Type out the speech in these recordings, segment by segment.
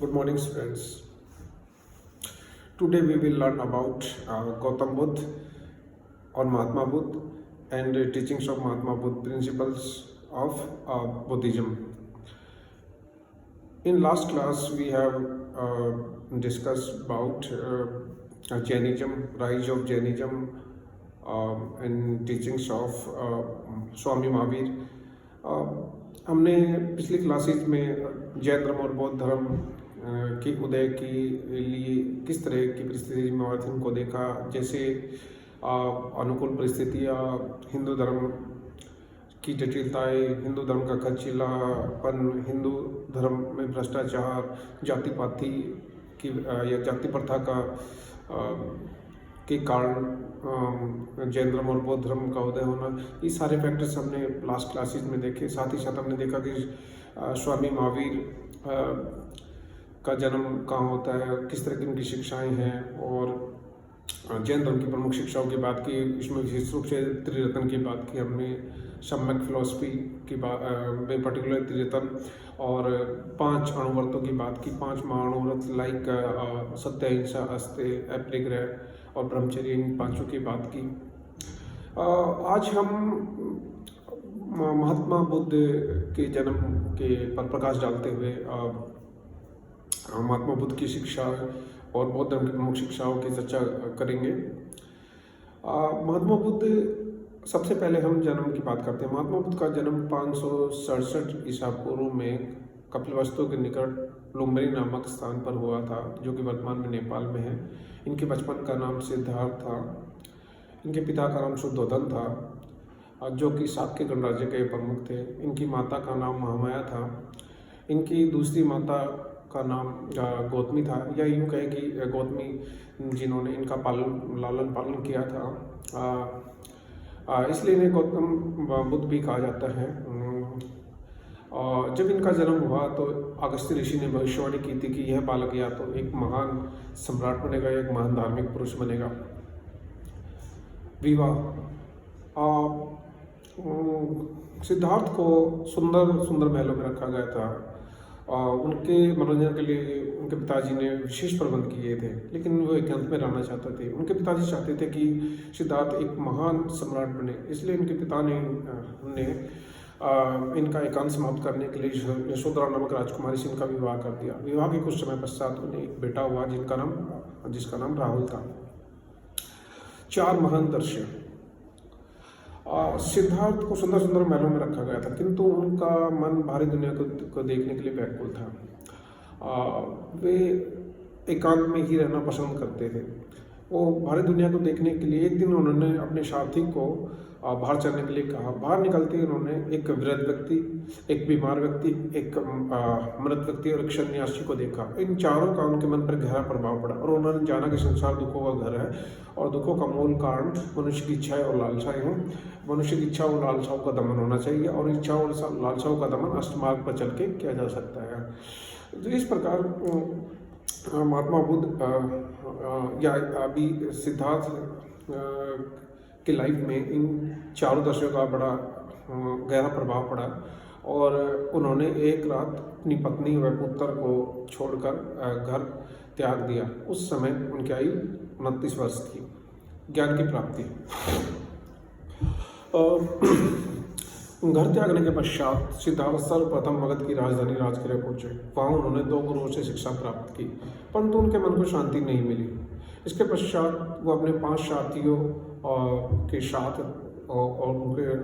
Good morning, students. Today we will learn about Gautam Buddha or Mahatma Buddha and teachings of Mahatma Buddha, principles of Buddhism. In last class, we have discussed about Jainism, rise of Jainism, and teachings of स्वामी महावीर. हमने पिछली classes में जैन धर्म और बौद्ध धर्म के उदय के लिए किस तरह की परिस्थिति में हुआ थी उनको देखा, जैसे अनुकूल परिस्थितियाँ, हिंदू धर्म की जटिलताएं, हिंदू धर्म का खर्चीलापन, हिंदू धर्म में भ्रष्टाचार, जाति पाति की या जाति प्रथा का के कारण जैन धर्म और बौद्ध धर्म का उदय होना, ये सारे फैक्टर्स हमने लास्ट क्लासेस में देखे. साथ ही साथ हमने देखा कि स्वामी महावीर का जन्म कहाँ होता है, किस तरह की उनकी शिक्षाएं हैं, और जैन धर्म की प्रमुख शिक्षाओं की बात की. इसमें विशेष रूप से त्रिरत्न की बात की हमने, सम्यक फिलोसफी की बात में पर्टिकुलर त्रिरत्न, और 5 अणुव्रतों की बात की. 5 महाअणुव्रत लाइक सत्य, अहिंसा, अस्तेय, अपरिग्रह और ब्रह्मचर्य, इन 5 की बात की. आज हम महात्मा बुद्ध के जन्म के पर प्रकाश डालते हुए महात्मा बुद्ध की शिक्षा और बौद्ध धर्म की प्रमुख शिक्षाओं की चर्चा करेंगे. महात्मा बुद्ध, सबसे पहले हम जन्म की बात करते हैं. महात्मा बुद्ध का जन्म 567 ईसा पूर्व में कपिलवस्तु के निकट लुम्बिनी नामक स्थान पर हुआ था, जो कि वर्तमान में नेपाल में है. इनके बचपन का नाम सिद्धार्थ था. इनके पिता का नाम शुद्धोधन था, जो कि साक्य गणराज्य के प्रमुख थे. इनकी माता का नाम महामाया था. इनकी दूसरी माता का नाम गौतमी था, या यूँ कहें कि गौतमी जिन्होंने इनका लालन पालन किया था, इसलिए इन्हें गौतम बुद्ध भी कहा जाता है. जब इनका जन्म हुआ तो अगस्त्य ऋषि ने भविष्यवाणी की थी कि यह बालक या तो एक महान सम्राट बनेगा या एक महान धार्मिक पुरुष बनेगा. विवाह, सिद्धार्थ को सुंदर सुंदर महलों में रखा गया था. उनके मनोरंजन के लिए उनके पिताजी ने विशेष प्रबंध किए थे, लेकिन वो एकांत में रहना चाहते थे. उनके पिताजी चाहते थे कि सिद्धार्थ एक महान सम्राट बने, इसलिए इनके पिता ने इनका एकांत समाप्त करने के लिए यशोधरा नामक राजकुमारी से इनका विवाह कर दिया. विवाह के कुछ समय पश्चात उन्हें एक बेटा हुआ जिसका नाम राहुल था. 4 महान दर्शन. सिद्धार्थ को सुंदर सुंदर महलों में रखा गया था, किंतु उनका मन बाहरी दुनिया को देखने के लिए व्याकुल था. वे एकांत में ही रहना पसंद करते थे. वो बाहरी दुनिया को देखने के लिए एक दिन उन्होंने अपने सारथी को बाहर चलने के लिए कहा. बाहर निकलते ही उन्होंने एक वृद्ध व्यक्ति, एक बीमार व्यक्ति, एक मृत व्यक्ति और एक सन्यासी को देखा. इन चारों का उनके मन पर गहरा प्रभाव पड़ा, और उन्होंने जाना कि संसार दुखों का घर है, और दुखों का मूल कारण मनुष्य की इच्छाएं और लालसाएं हैं. मनुष्य की इच्छा और लालसाओं का दमन होना चाहिए, और इच्छा और लालसाओं का दमन अष्टमार्ग पर चल के किया जा सकता है. तो इस प्रकार महात्मा बुद्ध या अभी सिद्धार्थ की लाइफ में इन चारों दर्शकों का बड़ा गहरा प्रभाव पड़ा, और उन्होंने एक रात अपनी पत्नी व पुत्र को छोड़कर घर त्याग दिया. उस समय उनकी आयु 29 वर्ष थी. ज्ञान की प्राप्ति. घर त्यागने के पश्चात सिद्धार्थ सर्वप्रथम मगध की राजधानी राजगृह पहुंचे. वहाँ उन्होंने 2 गुरुओं से शिक्षा प्राप्त की, परंतु उनके मन को शांति नहीं मिली. इसके पश्चात वो अपने 5 साथियों के साथ और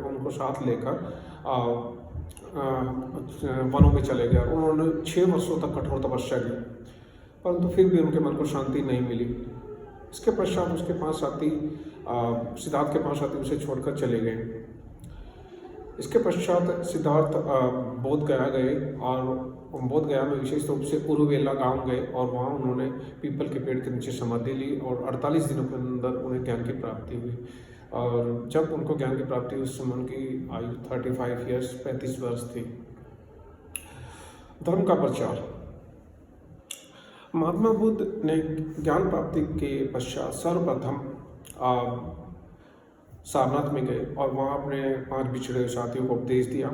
उनको साथ लेकर वनों में चले गए. उन्होंने 6 वर्षों तक कठोर तपस्या की, परंतु फिर भी उनके मन को शांति नहीं मिली. इसके पश्चात उसके 5 साथी सिद्धार्थ के 5 साथी उसे छोड़कर चले गए. इसके पश्चात सिद्धार्थ बोध गया गए, और बोध गया में विशेष रूप से उरुवेला गांव गए, और वहाँ उन्होंने पीपल के पेड़ के नीचे समाधि ली, और 48 दिनों के अंदर उन्हें ज्ञान की प्राप्ति हुई. और जब उनको ज्ञान की प्राप्ति हुई उस समय उनकी आयु 35 ईयर्स 35 वर्ष थी. धर्म का प्रचार. महात्मा बुद्ध ने ज्ञान प्राप्ति के पश्चात सर्वप्रथम सारनाथ में गए, और वहाँ अपने 5 बिछड़े साथियों को उपदेश दिया.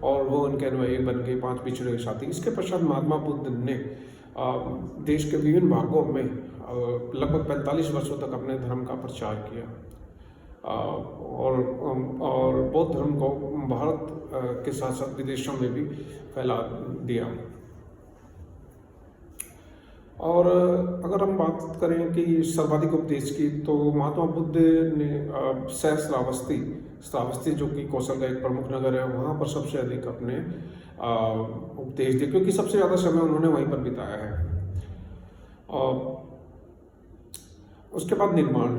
और वो उनके अनुयायी बन गए, 5 पिछड़े साथी। इसके पश्चात महात्मा बुद्ध ने देश के विभिन्न भागों में लगभग 45 वर्षों तक अपने धर्म का प्रचार किया और बौद्ध धर्म को भारत के साथ साथ विदेशों में भी फैला दिया। और अगर हम बात करें कि सर्वाधिक उपदेश की, तो महात्मा बुद्ध ने श्रावस्ती जो कि कौशल का एक प्रमुख नगर है, वहाँ पर सबसे अधिक अपने उपदेश दिए, क्योंकि सबसे ज़्यादा समय उन्होंने वहीं पर बिताया है। उसके बाद निर्माण,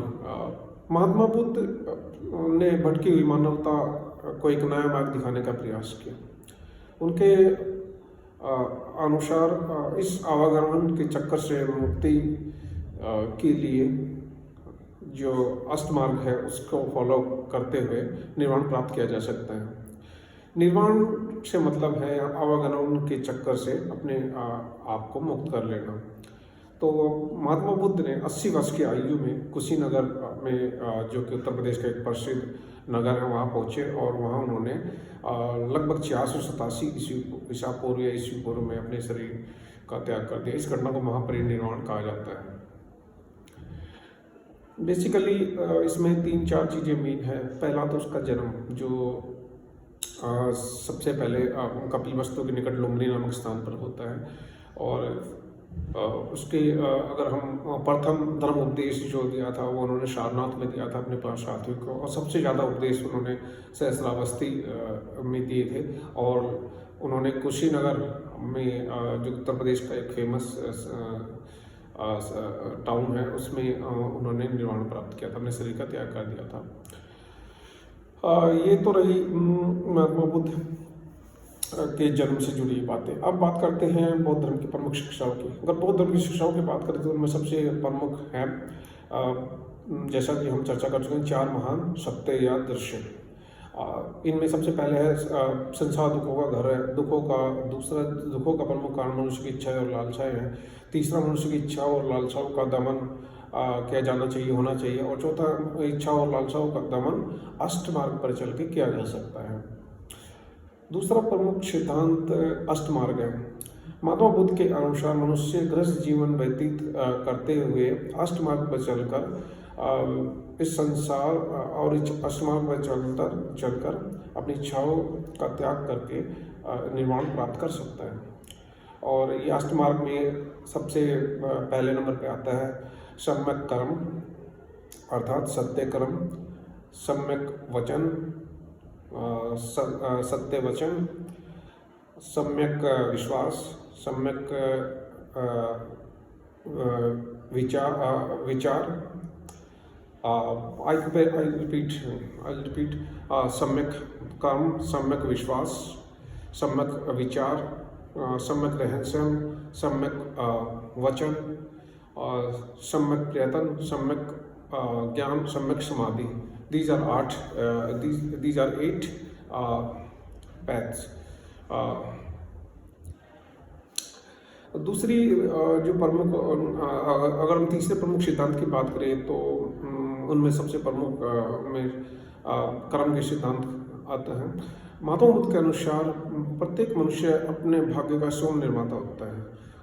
महात्मा बुद्ध ने भटकी हुई मानवता को एक नया मार्ग दिखाने का प्रयास किया। उनके अनुसार इस आवागमन के चक्कर से मुक्ति के लिए जो अष्टमार्ग है उसको फॉलो करते हुए निर्वाण प्राप्त किया जा सकता है। निर्वाण से मतलब है आवागमन के चक्कर से अपने आप को मुक्त कर लेना। तो महात्मा बुद्ध ने 80 वर्ष की आयु में कुशीनगर में, जो कि उत्तर प्रदेश का एक प्रसिद्ध नगर है, वहाँ पहुँचे और वहाँ उन्होंने लगभग 687 ईसा पूर्व या ईस्वी पूर्व में अपने शरीर का त्याग कर दिया। इस घटना को महापरिनिर्वाण कहा जाता है। बेसिकली इसमें 3-4 चीज़ें मेन है। पहला तो उसका जन्म, जो सबसे पहले कपिलवस्तु के निकट लुम्बिनी नामक स्थान पर होता है। और उसके अगर हम प्रथम धर्म उपदेश जो दिया था वो उन्होंने सारनाथ में दिया था अपने 5 साथियों को, और सबसे ज़्यादा उपदेश उन्होंने सहस्रावस्ती में दिए थे। और उन्होंने कुशीनगर में, जो उत्तर प्रदेश का एक फेमस टाउन है, उसमें उन्होंने निर्वाण प्राप्त किया था, अपने शरीर का त्याग कर दिया था। ये तो रही महात्मा बुद्ध के जन्म से जुड़ी बातें। अब बात करते हैं बौद्ध धर्म की प्रमुख शिक्षाओं की। अगर बौद्ध धर्म की शिक्षाओं की बात करें तो उनमें सबसे प्रमुख हैं, जैसा कि हम चर्चा कर चुके हैं, 4 महान सत्य या दृश्य। इनमें सबसे पहले है संसार दुखों का घर है। दूसरा दुखों का प्रमुख कारण मनुष्य की इच्छा और लालसाएं हैं। तीसरा, मनुष्य की इच्छा और लालसाओं का दमन किया जाना चाहिए, होना चाहिए। और चौथा, इच्छा और लालसाओं का दमन अष्टमार्ग पर चल के किया जा सकता है। दूसरा प्रमुख सिद्धांत अष्टमार्ग है। महात्मा बुद्ध के अनुसार मनुष्य गृहस्थ जीवन व्यतीत करते हुए अष्टमार्ग पर चलकर इस संसार और इस अष्टमार्ग पर चलकर अपनी इच्छाओं का त्याग करके निर्वाण प्राप्त कर सकता है। और ये अष्टमार्ग में सबसे पहले नंबर पे आता है सम्यक कर्म, अर्थात सत्य कर्म, सम्यक वचन, सत्य वचन, सम्यक विश्वास, सम्यक विचार। आई रिपीट, सम्यक कर्म, सम्यक विश्वास, सम्यक विचार, सम्यक रहन सहन, सम्यक वचन, सम्यक प्रयत्न, सम्यक ज्ञान, सम्यक समाधि। These are 8 paths. दूसरी जो प्रमुख, अगर हम तीसरे प्रमुख सिद्धांत की बात करें तो उनमें सबसे प्रमुख में कर्म के सिद्धांत आते हैं। महात्मा बुद्ध के अनुसार प्रत्येक मनुष्य अपने भाग्य का स्वयं निर्माता होता है।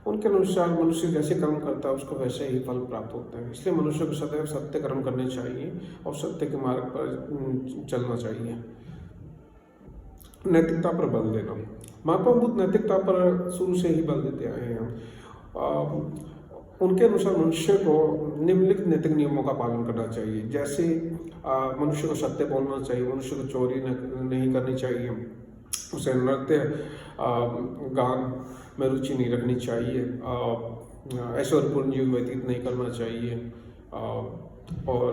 उनके अनुसार मनुष्य जैसे कर्म करता है उसको वैसे ही फल प्राप्त होता है। इसलिए मनुष्य को सदैव सत्य कर्म करने चाहिए और सत्य के मार्ग पर चलना चाहिए। नैतिकता पर बल देना, महात्मा बुद्ध नैतिकता पर शुरू से ही बल देते आए हैं। उनके अनुसार मनुष्य को निम्नलिखित नैतिक नियमों का पालन करना चाहिए, जैसे मनुष्य को सत्य बोलना चाहिए, मनुष्य को चोरी नहीं करनी चाहिए, उसे नृत्य गान में रुचि नहीं रखनी चाहिए, ऐश्वर्यपूर्ण जीवन व्यतीत नहीं करना चाहिए, और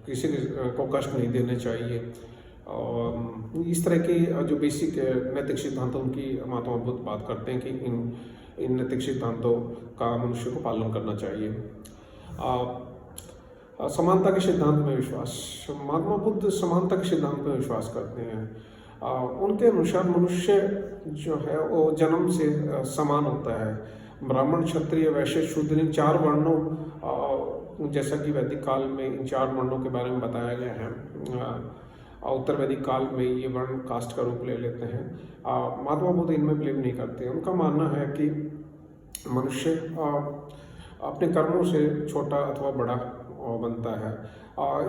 किसी को कष्ट नहीं देने चाहिए। और इस तरह के जो बेसिक नैतिक सिद्धांतों की महात्मा बुद्ध बात करते हैं कि इन नैतिक सिद्धांतों का मनुष्य को पालन करना चाहिए। समानता के सिद्धांत में विश्वास, महात्मा बुद्ध समानता के सिद्धांत में विश्वास करते हैं। उनके अनुसार मनुष्य जो है वो जन्म से समान होता है। ब्राह्मण, क्षत्रिय, वैश्य, शूद्र, इन 4 वर्णों, जैसा कि वैदिक काल में इन 4 वर्णों के बारे में बताया गया है, उत्तर वैदिक काल में ये वर्ण कास्ट का रूप ले लेते हैं। महात्मा बुद्ध इनमें बिलीव नहीं करते। उनका मानना है कि मनुष्य अपने कर्मों से छोटा अथवा बड़ा बनता है।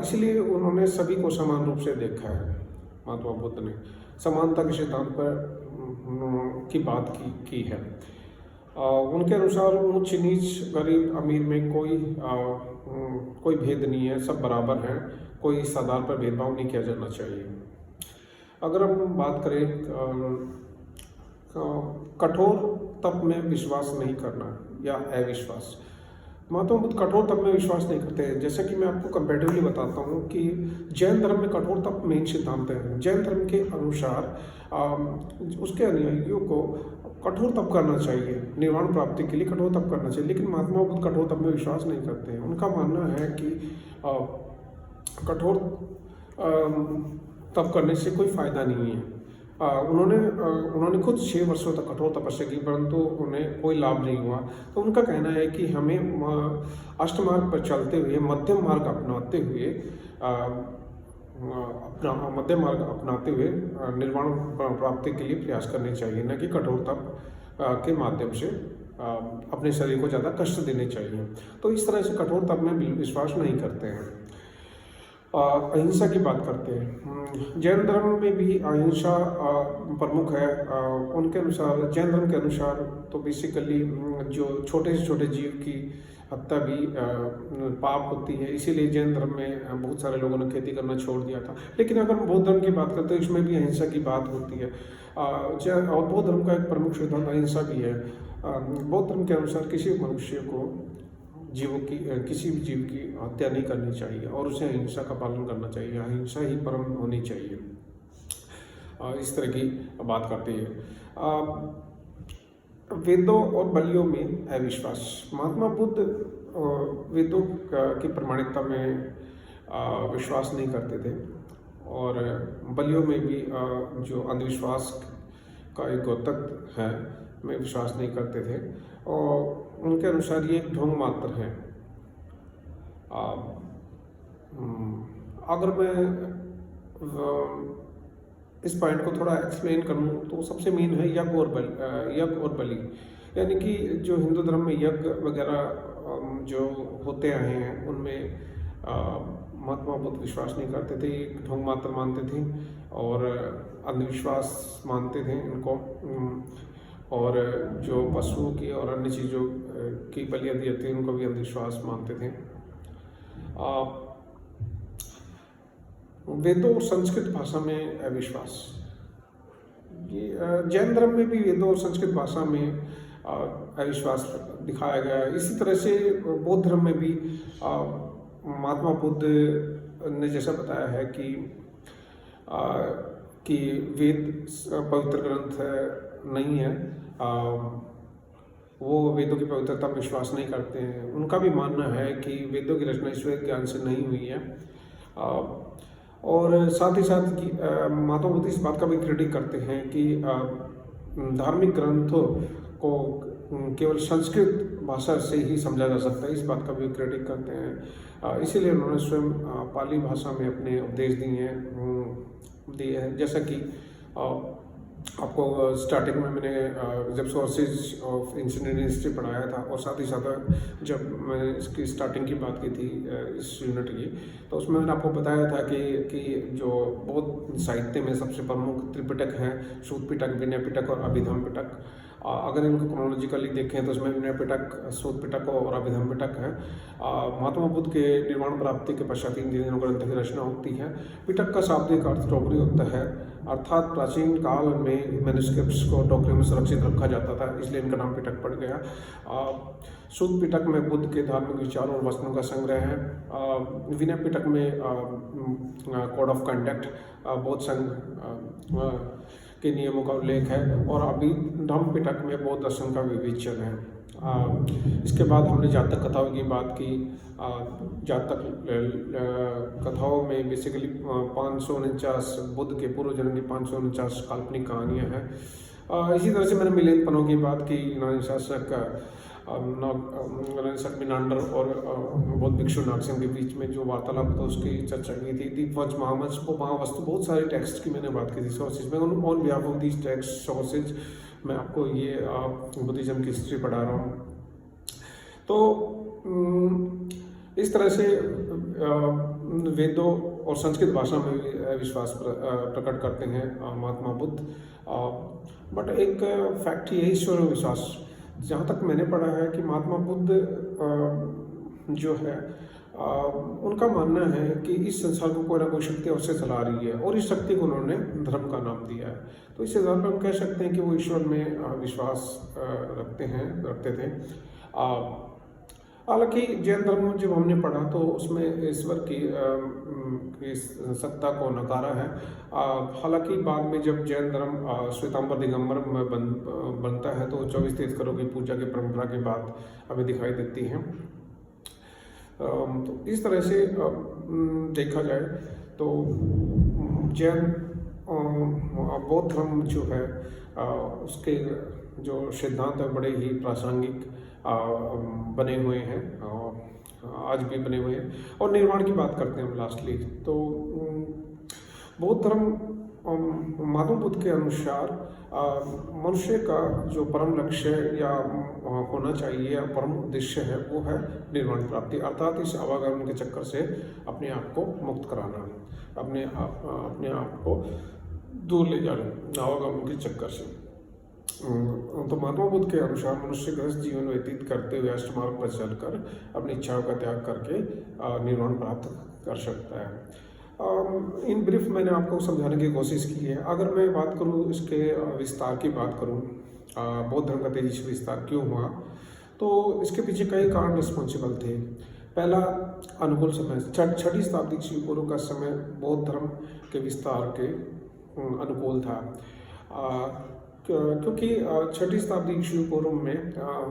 इसलिए उन्होंने सभी को समान रूप से देखा है। महात्मा बुद्ध ने समानता के सिद्धांत पर की बात की है। उनके अनुसार ऊंच नीच गरीब अमीर में कोई भेद नहीं है, सब बराबर हैं, कोई इस आधार पर भेदभाव नहीं किया जाना चाहिए। अगर हम बात करें कठोर तप में विश्वास नहीं करना या अविश्वास, महात्मा बुद्ध कठोर तप में विश्वास नहीं करते हैं। जैसा कि मैं आपको कंपैरेटिवली बताता हूँ कि जैन धर्म में कठोर तप मेन सिद्धांत है। जैन धर्म के अनुसार उसके अनुयायियों को कठोर तप करना चाहिए, निर्वाण प्राप्ति के लिए कठोर तप करना चाहिए। लेकिन महात्मा बुद्ध कठोर तप में विश्वास नहीं करते हैं। उनका मानना है कि कठोर तप करने से कोई फायदा नहीं है। उन्होंने खुद 6 वर्षों तक कठोर तपस्या की, परंतु उन्हें कोई लाभ नहीं हुआ। तो उनका कहना है कि हमें अष्टमार्ग पर चलते हुए मध्यम मार्ग अपनाते हुए निर्वाण प्राप्ति के लिए प्रयास करने चाहिए, न कि कठोर तप के माध्यम से अपने शरीर को ज़्यादा कष्ट देने चाहिए। तो इस तरह से कठोर तप में विश्वास नहीं करते हैं। अहिंसा की बात करते हैं। जैन धर्म में भी अहिंसा प्रमुख है। उनके अनुसार, जैन धर्म के अनुसार तो बेसिकली जो छोटे से छोटे जीव की हत्या भी पाप होती है। इसीलिए जैन धर्म में बहुत सारे लोगों ने खेती करना छोड़ दिया था। लेकिन अगर हम बौद्ध धर्म की बात करते हैं, इसमें भी अहिंसा की बात होती है। और बौद्ध धर्म का एक प्रमुख सिद्धांत अहिंसा भी है। बौद्ध धर्म के अनुसार किसी मनुष्य को किसी भी जीव की हत्या नहीं करनी चाहिए और उसे अहिंसा का पालन करना चाहिए। अहिंसा ही परम होनी चाहिए। इस तरह की बात करती है। वेदों और बलियों में अविश्वास, महात्मा बुद्ध वेदों की प्रमाणिकता में विश्वास नहीं करते थे और बलियों में भी जो अंधविश्वास का एक तत्व है में विश्वास नहीं करते थे। और उनके अनुसार ये एक ढोंग मात्र है। अगर मैं इस पॉइंट को थोड़ा एक्सप्लेन करूँ तो सबसे मेन है यज्ञ और बलि। यानी कि जो हिंदू धर्म में यज्ञ वगैरह जो होते आए हैं उनमें महात्मा बुद्ध विश्वास नहीं करते थे, एक ढोंग मात्र मानते थे और अंधविश्वास मानते थे इनको। और जो पशुओं की और अन्य चीज़ों की बलियाँ दी जाती हैं उनको भी अंधविश्वास मानते थे। वेदों और संस्कृत भाषा में अविश्वास, ये जैन धर्म में भी वेदों और संस्कृत भाषा में अविश्वास दिखाया गया है। इसी तरह से बौद्ध धर्म में भी महात्मा बुद्ध ने जैसा बताया है कि वेद पवित्र ग्रंथ नहीं है, वो वेदों की पवित्रता में विश्वास नहीं करते हैं। उनका भी मानना है कि वेदों की रचना ईश्वर ज्ञान से नहीं हुई है। और साथ ही साथ महात्मा बुद्ध इस बात का भी क्रिटिक करते हैं कि धार्मिक ग्रंथों को केवल संस्कृत भाषा से ही समझा जा सकता है, इस बात का भी क्रिटिक करते हैं। इसीलिए उन्होंने स्वयं पाली भाषा में अपने उपदेश दिए हैं। जैसा कि आपको स्टार्टिंग में मैंने जब सोर्सेज ऑफ एंशिएंट हिस्ट्री पढ़ाया था और साथ ही साथ जब मैंने इसकी स्टार्टिंग की बात की थी इस यूनिट की, तो उसमें मैंने आपको बताया था कि जो बौद्ध साहित्य में सबसे प्रमुख त्रिपिटक हैं, सूत पिटक, विनय पिटक और अभिधम्म पिटक। अगर इनको क्रोनोलॉजिकली देखें तो उसमें विनय पिटक, सूत पिटक और अभिधम्म पिटक है। महात्मा बुद्ध के निर्वाण प्राप्ति के पश्चात इन तीनों ग्रंथ की रचना होती है। पिटक का शाब्दिक अर्थ टोकरी होता है, अर्थात प्राचीन काल में मैन्युस्क्रिप्ट्स को टोकरी में सुरक्षित रखा जाता था, इसलिए इनका नाम पिटक पड़ गया। सूत पिटक में बुद्ध के धार्मिक विचारों और वचनों का संग्रह है। विनय पिटक में कोड ऑफ कंडक्ट, बौद्ध संघ के नियमों का उल्लेख है। और अभिधम्म पिटक में बौद्ध दर्शन का विवेचन है। इसके बाद हमने जातक कथाओं की बात की। जातक कथाओं में बेसिकली 549 बुद्ध के पूर्व जन्म की 549 काल्पनिक कहानियाँ हैं। इसी तरह से मैंने मिलेन पनों की बात की, यूनानी शासक मिनांडर और बौद्ध भिक्षु नागसेन के बीच में जो वार्तालाप था उसकी चर्चा की थी। दीपवंश महावंश वो महावस्तु बहुत सारे टेक्स्ट की मैंने बात की थी सोर्सेज में। On behalf of these text sources मैं आपको ये बुद्धिज्म की हिस्ट्री पढ़ा रहा हूँ। तो इस तरह से वेदों और संस्कृत भाषा में भी विश्वास प्रकट करते हैं महात्मा बुद्ध। बट एक फैक्ट ये ईश्वर विश्वास, जहाँ तक मैंने पढ़ा है कि महात्मा बुद्ध जो है उनका मानना है कि इस संसार को कोई ना कोई शक्ति अवश्य चला रही है और इस शक्ति को उन्होंने धर्म का नाम दिया है। तो इस आधार पर हम कह सकते हैं कि वो ईश्वर में विश्वास रखते थे। हालांकि जैन धर्म जब हमने पढ़ा तो उसमें ईश्वर की सत्ता को नकारा है। हालांकि बाद में जब जैन धर्म श्वेतांबर दिगंबर में बनता है तो 24 तीर्थंकरों की पूजा की परंपरा की बात हमें दिखाई देती है। तो इस तरह से देखा जाए तो जैन बौद्ध धर्म जो है उसके जो सिद्धांत है बड़े ही प्रासंगिक बने हुए हैं, आज भी बने हुए हैं। और निर्माण की बात करते हैं हम लास्टली, तो बौद्ध धर्म महात्मा बुद्ध के अनुसार मनुष्य का जो परम लक्ष्य या होना चाहिए या परम उद्देश्य है वो है निर्वाण प्राप्ति, अर्थात इस आवागमन के चक्कर से अपने आप को मुक्त कराना, अपने आप को दूर ले जाना आवागमन के चक्कर से। तो महात्मा बुद्ध के अनुसार मनुष्य गृहस्थ जीवन व्यतीत करते हुए अष्टमार्ग पर चलकर अपनी इच्छाओं का त्याग करके निर्वाण प्राप्त कर सकता है। इन ब्रीफ मैंने आपको समझाने की कोशिश की है। अगर मैं बात करूँ इसके विस्तार की बात करूँ, बौद्ध धर्म का तेजी से विस्तार क्यों हुआ, तो इसके पीछे कई कारण रिस्पॉन्सिबल थे। पहला, अनुकूल समय। 6वीं शताब्दी ईस्वी पूर्व का समय बौद्ध धर्म के विस्तार के अनुकूल था, क्योंकि 6वीं शताब्दी ईस्वी पूर्व में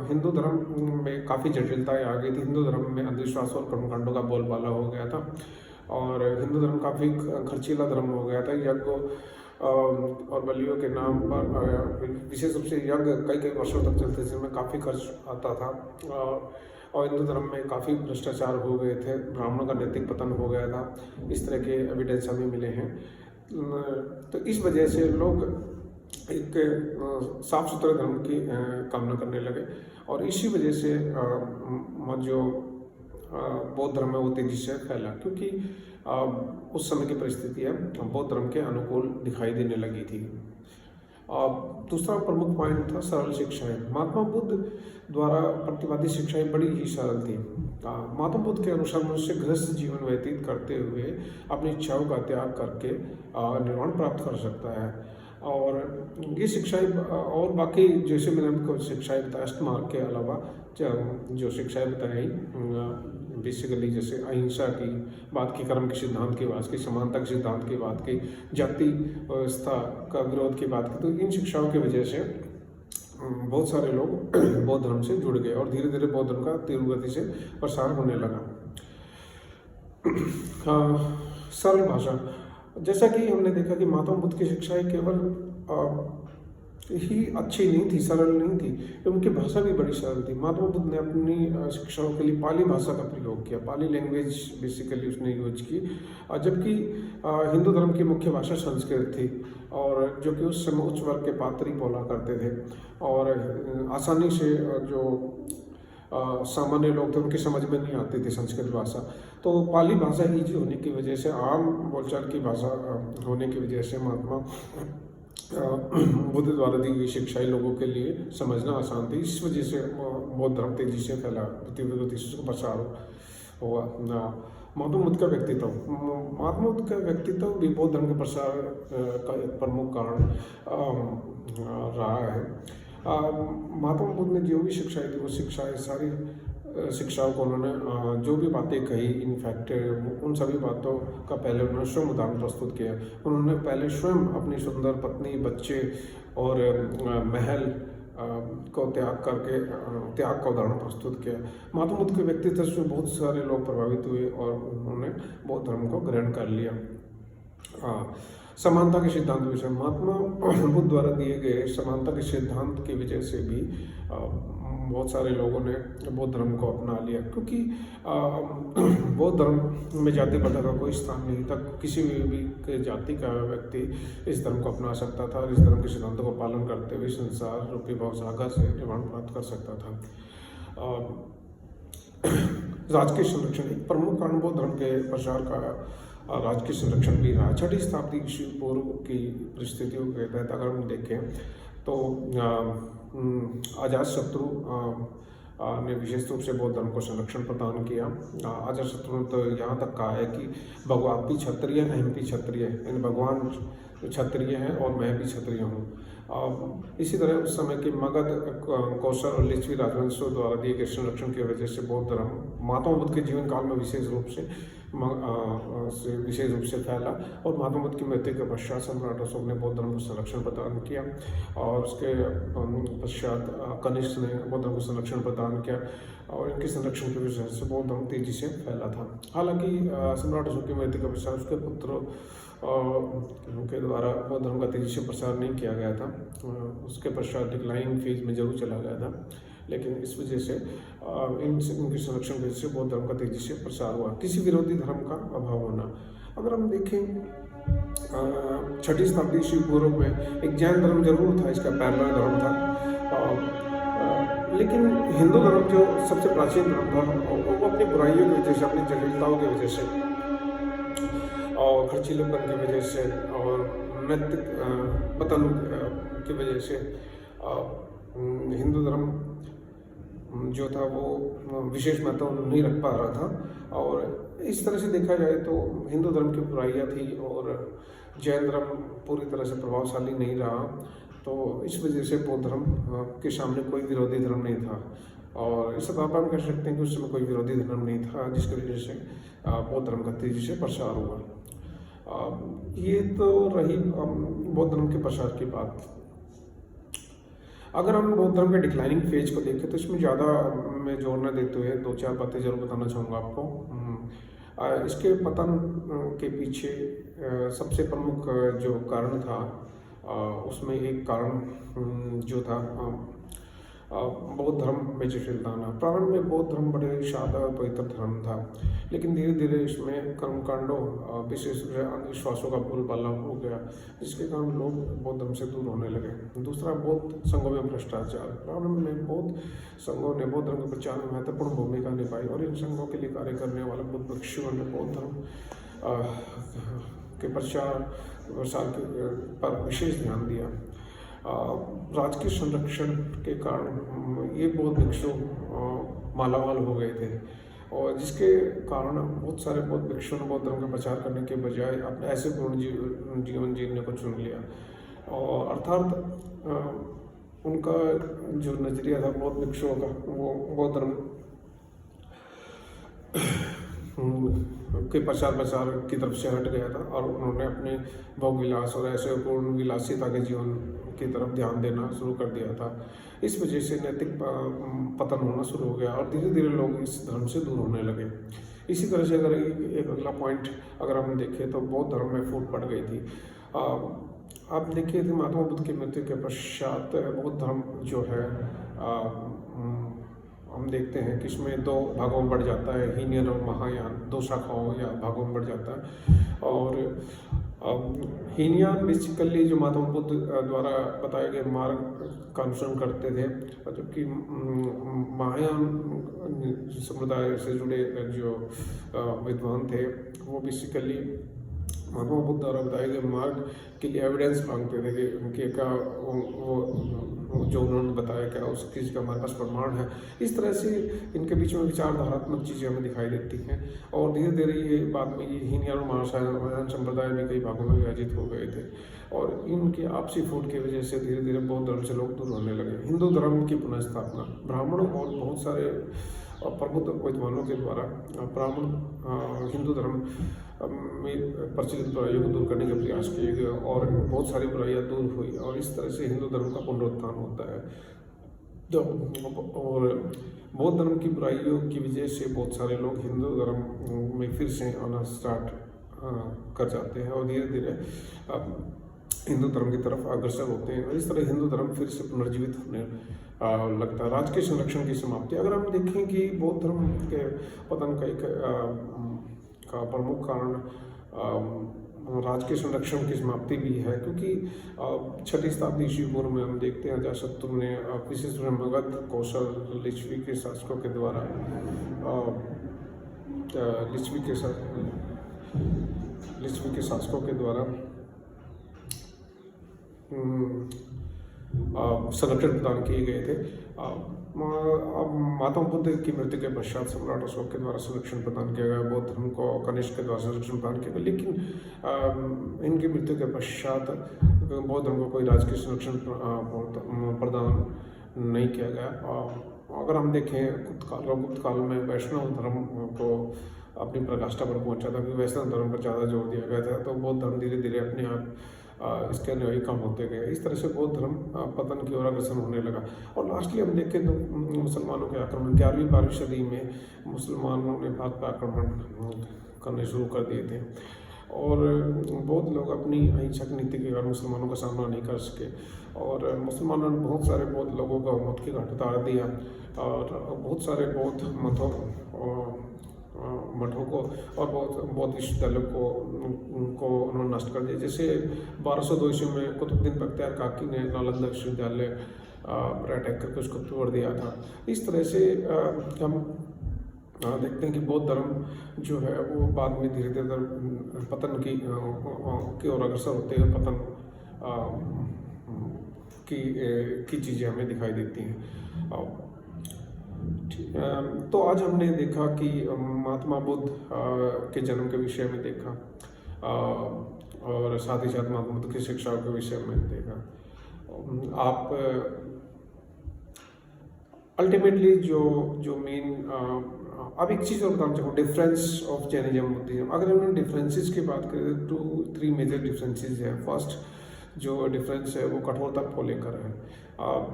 हिंदू धर्म में काफ़ी जटिलताएं आ गई थी। हिंदू धर्म में अंधविश्वास और कर्मकांडों का बोलबाला हो गया था और हिंदू धर्म काफ़ी खर्चीला धर्म हो गया था। यज्ञ और बलियों के नाम पर विशेष रूप से यज्ञ कई वर्षों तक चलते थे, जिसमें काफ़ी खर्च आता था और हिंदू धर्म में काफ़ी भ्रष्टाचार हो गए थे, ब्राह्मणों का नैतिक पतन हो गया था। इस तरह के एविडेंस हमें मिले हैं। तो इस वजह से लोग एक साफ सुथरे धर्म की कामना करने लगे और इसी वजह से जो बौद्ध धर्म है वो तेजी से फैला, क्योंकि उस समय की परिस्थितियाँ बौद्ध धर्म के अनुकूल दिखाई देने लगी थी। दूसरा प्रमुख पॉइंट था सरल शिक्षाएं। महात्मा बुद्ध द्वारा प्रतिपादित शिक्षाएं बड़ी ही सरल थी। महात्मा बुद्ध के अनुसार मनुष्य गृहस्थ जीवन व्यतीत करते हुए अपनी इच्छाओं का त्याग करके निर्वाण प्राप्त कर सकता है। और ये शिक्षाएं और बाकी जैसे मैंने आपको शिक्षाएं बताया अष्टमार्ग के अलावा जो शिक्षाएं बताई बेसिकली जैसे अहिंसा की बात की, कर्म के सिद्धांत की बात की, समानता के सिद्धांत की बात की, जाति व्यवस्था का विरोध की बात की, तो इन शिक्षाओं की वजह से बहुत सारे लोग बौद्ध धर्म से जुड़ गए और धीरे धीरे बौद्ध धर्म का तीव्र गति से प्रसार होने लगा। सरल भाषा। जैसा कि हमने देखा कि महात्मा बुद्ध की शिक्षाएं केवल ही अच्छी नहीं थी, सरल नहीं थी, उनकी भाषा भी बड़ी सरल थी। महात्मा बुद्ध ने अपनी शिक्षाओं के लिए पाली भाषा का प्रयोग किया, पाली लैंग्वेज बेसिकली उसने यूज की, जबकि हिंदू धर्म की मुख्य भाषा संस्कृत थी और जो कि उस समय उच्च वर्ग के पात्र ही बोला करते थे और आसानी से जो सामान्य लोग थे उनकी समझ में नहीं आती थी संस्कृत भाषा। तो पाली भाषा ईजी होने की वजह से, आम बोलचाल की भाषा होने की वजह से महात्मा बुद्ध द्वारा दी हुई शिक्षाएं लोगों के लिए समझना आसान थी। इस वजह से बौद्ध धर्म तेजी से फैला, तीव्र गति से प्रसार हुआ। महात्मा बुद्ध का व्यक्तित्व। महात्मा बुद्ध का व्यक्तित्व भी बौद्ध धर्म के प्रसार का एक प्रमुख कारण रहा है। महात्मा बुद्ध ने जो भी शिक्षाएं दी वो सारी शिक्षाओं को उन्होंने जो भी बातें कही, इनफैक्ट उन सभी बातों का पहले उन्होंने स्वयं उदाहरण प्रस्तुत किया। उन्होंने पहले स्वयं अपनी सुंदर पत्नी, बच्चे और महल को त्याग करके त्याग का उदाहरण प्रस्तुत किया। महात्मा बुद्ध के व्यक्तित्व से बहुत सारे लोग प्रभावित हुए और उन्होंने बौद्ध धर्म को ग्रहण कर लिया। समानता के सिद्धांत विषय महात्मा बुद्ध द्वारा दिए गए समानता के सिद्धांत की वजह से भी बहुत सारे लोगों ने बौद्ध धर्म को अपना लिया, क्योंकि बौद्ध धर्म में जाति प्रथा का कोई स्थान नहीं था। किसी भी जाति का व्यक्ति इस धर्म को अपना सकता था और इस धर्म के सिद्धांतों को पालन करते हुए संसार रूपी भवसागर से निर्वाण प्राप्त कर सकता था। राजकीय संरक्षण एक प्रमुख कारण बौद्ध धर्म के प्रचार का राजकीय संरक्षण भी रहा। 6वीं शताब्दी ईस्वी पूर्व की परिस्थितियों के तहत अगर हम देखें तो अजातशत्रु ने विशेष रूप से बौद्ध धर्म को संरक्षण प्रदान किया। अजातशत्रु ने तो यहाँ तक कहा है कि भगवापी क्षत्रिय अहमपी क्षत्रिय, यानी भगवान क्षत्रिय हैं और मैं भी क्षत्रिय हूँ। इसी तरह उस समय के मगध, कौशल और लिच्छवी राजवंशों द्वारा दिए गए संरक्षण की वजह से बौद्ध धर्म महात्मा बुद्ध के जीवन काल में विशेष रूप से फैला और महात्मा बुद्ध की मृत्यु के पश्चात सम्राट अशोक ने बौद्ध धर्म को संरक्षण प्रदान किया और उसके पश्चात कनिष्क ने बौद्ध धर्म को संरक्षण प्रदान किया और इनके संरक्षण की वजह से बौद्ध धर्म तेजी से फैला था। हालांकि सम्राट अशोक की मृत्यु के पश्चात उसके पुत्रों के द्वारा बौद्ध धर्म का तेजी से प्रसार नहीं किया गया था। उसके पश्चात डिक्लाइनिंग फेज में जरूर चला गया था, लेकिन इस वजह से इनके संरक्षण की वजह से बौद्ध धर्म का तेजी से प्रसार हुआ। किसी विरोधी धर्म का अभाव होना, अगर हम देखें 6वीं शताब्दी ईस्वी पूर्व में एक जैन धर्म जरूर था, इसका पैरेलल धर्म था, लेकिन हिंदू धर्म जो सबसे प्राचीन धर्म था वो अपनी बुराइयों की वजह से, अपनी जटिलताओं की वजह से और खर्चीलेपन की वजह से और नैतिक पतन की वजह से हिंदू धर्म जो था वो विशेष महत्व नहीं रख पा रहा था। और इस तरह से देखा जाए तो हिंदू धर्म की बुराइयाँ थी और जैन धर्म पूरी तरह से प्रभावशाली नहीं रहा, तो इस वजह से बौद्ध धर्म के सामने कोई विरोधी धर्म नहीं था। और इस आधार पर हम कह सकते हैं कि उस समय कोई विरोधी धर्म नहीं था, जिसकी वजह से बौद्ध धर्म का तेजी से प्रसार हुआ। ये तो रही बौद्ध धर्म के प्रसार की बात। अगर हम बौद्ध धर्म के डिक्लाइनिंग फेज को देखें तो इसमें ज़्यादा मैं जोर न देते हुए 2-4 बातें जरूर बताना चाहूँगा आपको। इसके पतन के पीछे सबसे प्रमुख जो कारण था उसमें एक कारण जो था बौद्ध धर्म में जटिलता आना। प्रारंभ में बौद्ध धर्म बड़े शादा पवित्र धर्म था, लेकिन धीरे धीरे इसमें कर्मकांडों विशेष रूप से अंधविश्वासों का बोलबाला हो गया, जिसके कारण लोग बौद्ध धर्म से दूर होने लगे। दूसरा, बौद्ध संघों में भ्रष्टाचार। प्रारंभ में बौद्ध संघों ने बौद्ध धर्म के प्रचार में महत्वपूर्ण भूमिका निभाई और इन संघों के लिए कार्य करने वाले बुद्ध भिक्षुओं ने बौद्ध धर्म के प्रसार पर विशेष ध्यान दिया। राजकीय संरक्षण के कारण ये बौद्ध भिक्षु मालामाल हो गए थे और जिसके कारण बहुत सारे बौद्ध भिक्षुओं ने बौद्ध धर्म का प्रचार करने के बजाय अपने ऐसे पूर्ण जीवन जीने को चुन लिया। और अर्थात उनका जो नजरिया था बौद्ध भिक्षुओं का, वो बौद्ध धर्म के प्रचार की तरफ से हट गया था और उन्होंने अपने भोग विलास और ऐसे पूर्ण विलासिता के जीवन की तरफ ध्यान देना शुरू कर दिया था। इस वजह से नैतिक पतन होना शुरू हो गया और धीरे धीरे लोग इस धर्म से दूर होने लगे। इसी तरह से अगर एक अगला पॉइंट अगर हम देखें तो बौद्ध धर्म में फूट पड़ गई थी। आप देखिए थे महात्मा बुद्ध की मृत्यु के पश्चात बौद्ध धर्म जो है हम देखते हैं कि इसमें 2 भागों में बढ़ जाता है, हीनयान और महायान, 2 शाखाओं या भागों में बढ़ जाता है। और हीनयान बेसिकली जो महात्मा बुद्ध द्वारा बताए गए मार्ग का अनुसरण करते थे, जबकि महायान समुदाय से जुड़े जो विद्वान थे वो बेसिकली महात्मा बुद्ध द्वारा बताए गए मार्ग के लिए एविडेंस मांगते थे कि उनके का वो जो उन्होंने बताया क्या उस चीज़ का हमारे पास प्रमाण है। इस तरह से इनके बीच में विचारधारात्मक चीज़ें हमें दिखाई देती हैं और धीरे धीरे ये बाद में ये हीनयान और महायान संप्रदाय भी कई भागों में विभाजित हो गए थे और इनकी आपसी फूट की वजह से धीरे धीरे बौद्ध धर्म से लोग दूर होने लगे। हिंदू धर्म की पुनर्स्थापना, ब्राह्मणों और बहुत सारे प्रबुद्ध विद्वानों के द्वारा ब्राह्मण हिंदू धर्म में प्रचलित बुराइयों को दूर करने के प्रयास किए गए और बहुत सारी बुराइयाँ दूर हुई और इस तरह से हिंदू धर्म का पुनरुत्थान होता है। तो और बौद्ध धर्म की बुराइयों की वजह से बहुत सारे लोग हिंदू धर्म में फिर से आना स्टार्ट कर जाते हैं और धीरे धीरे हिंदू धर्म की तरफ अग्रसर होते हैं और इस तरह हिंदू धर्म फिर से पुनर्जीवित होने लगता है। राज के संरक्षण की समाप्ति, अगर हम देखें कि बौद्ध धर्म के पतन का एक का प्रमुख कारण राज के संरक्षण की समाप्ति भी है, क्योंकि 6वीं शताब्दी ईस्वी पूर्व में हम देखते हैं अजातशत्रु ने विशेष मगध, कौशल, लिच्छवी के शासकों के द्वारा लिच्छवी के शासकों के द्वारा संरक्षण प्रदान किए गए थे। महात्मा बुद्ध की मृत्यु के पश्चात सम्राट अशोक के द्वारा संरक्षण प्रदान किया गया, बौद्ध धर्म को कनिष्क के द्वारा संरक्षण प्रदान किया गया, लेकिन इनकी मृत्यु के पश्चात बौद्ध धर्म को कोई राजकीय संरक्षण प्रदान नहीं किया गया। अगर हम देखें गुप्त काल में वैष्णव धर्म को अपनी प्रकाष्ठा पर पहुंचा था, क्योंकि वैष्णव धर्म पर ज़्यादा जोर दिया गया था, तो बौद्ध धर्म धीरे धीरे अपने आप इसके अनुयायी कम होते गए। इस तरह से बौद्ध धर्म पतन की ओर अग्रसर होने लगा। और लास्टली हम देखें तो मुसलमानों के आक्रमण 11वीं-12वीं सदी में मुसलमानों ने भारत पर आक्रमण करने शुरू कर दिए थे और बौद्ध लोग अपनी अहिंसक नीति के कारण मुसलमानों का सामना नहीं कर सके और मुसलमानों ने बहुत सारे बौद्ध लोगों का मौत की घाट उतार दिया और बहुत सारे बौद्ध मठों को और बौद्ध विश्वविद्यालयों को उन्होंने नष्ट कर दिया। जैसे 1202 ईस्वी में कुतुबुद्दीन बख्तियार काकी ने नालंदा विश्वविद्यालय पर अटैक करके उसको तोड़ दिया था। इस तरह से हम देखते हैं कि बौद्ध धर्म जो है वो बाद में धीरे धीरे पतन की ओर अग्रसर होते हुए पतन की चीज़ें हमें दिखाई देती हैं। तो आज हमने देखा कि महात्मा बुद्ध के जन्म के विषय में देखा और साथ ही साथ महात्मा बुद्ध की शिक्षाओं के विषय में देखा। आप अल्टीमेटली जो मेन अब एक चीज़ और बताना चाहूँ, डिफरेंस ऑफ जैनिज्म बुद्धिज्म। अगर हम डिफरेंसेस की बात करें तो 3 मेजर डिफरेंसेस हैं। फर्स्ट जो डिफरेंस है वो कठोरता को लेकर है।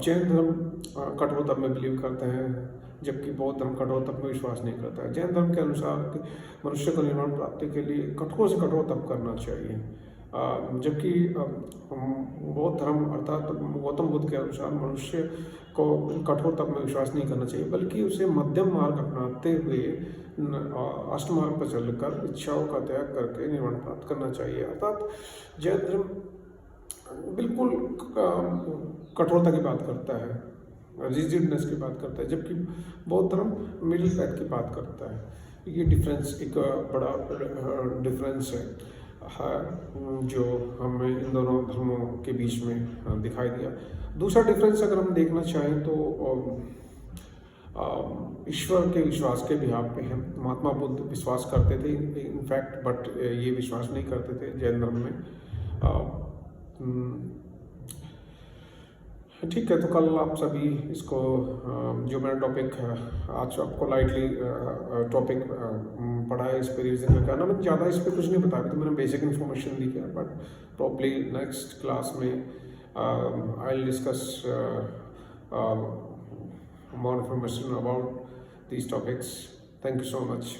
जैन धर्म कठोरता में बिलीव करते हैं, जबकि बौद्ध धर्म कठोर तप में विश्वास नहीं करता है। जैन धर्म के अनुसार मनुष्य को निर्वाण प्राप्ति के लिए कठोर से कठोर तप करना चाहिए, जबकि बौद्ध धर्म अर्थात गौतम बुद्ध के अनुसार मनुष्य को कठोर तप में विश्वास नहीं करना चाहिए, बल्कि उसे मध्यम मार्ग अपनाते हुए अष्टमार्ग पर चलकर इच्छाओं का त्याग करके निर्वाण प्राप्त करना चाहिए। अर्थात जैन धर्म बिल्कुल कठोरता की बात करता है, रिजिडनेस की बात करता है, जबकि बौद्ध धर्म मिडिल पैथ की बात करता है। ये डिफरेंस एक बड़ा डिफरेंस है जो हमें इन दोनों धर्मों के बीच में दिखाई दिया। दूसरा डिफरेंस अगर हम देखना चाहें तो ईश्वर के विश्वास के बिहार पे है। महात्मा बुद्ध विश्वास करते थे इनफैक्ट, बट ये विश्वास नहीं करते थे जैन धर्म में। ठीक है, तो कल आप सभी इसको जो मैंने टॉपिक आज आपको लाइटली टॉपिक पढ़ा है, इस पर रिविजन करना। मैंने ज़्यादा इस पर कुछ नहीं बताया, तो मैंने बेसिक इन्फॉर्मेशन दी है, बट प्रॉब्ली नेक्स्ट क्लास में I will discuss more information about these topics. Thank you so much.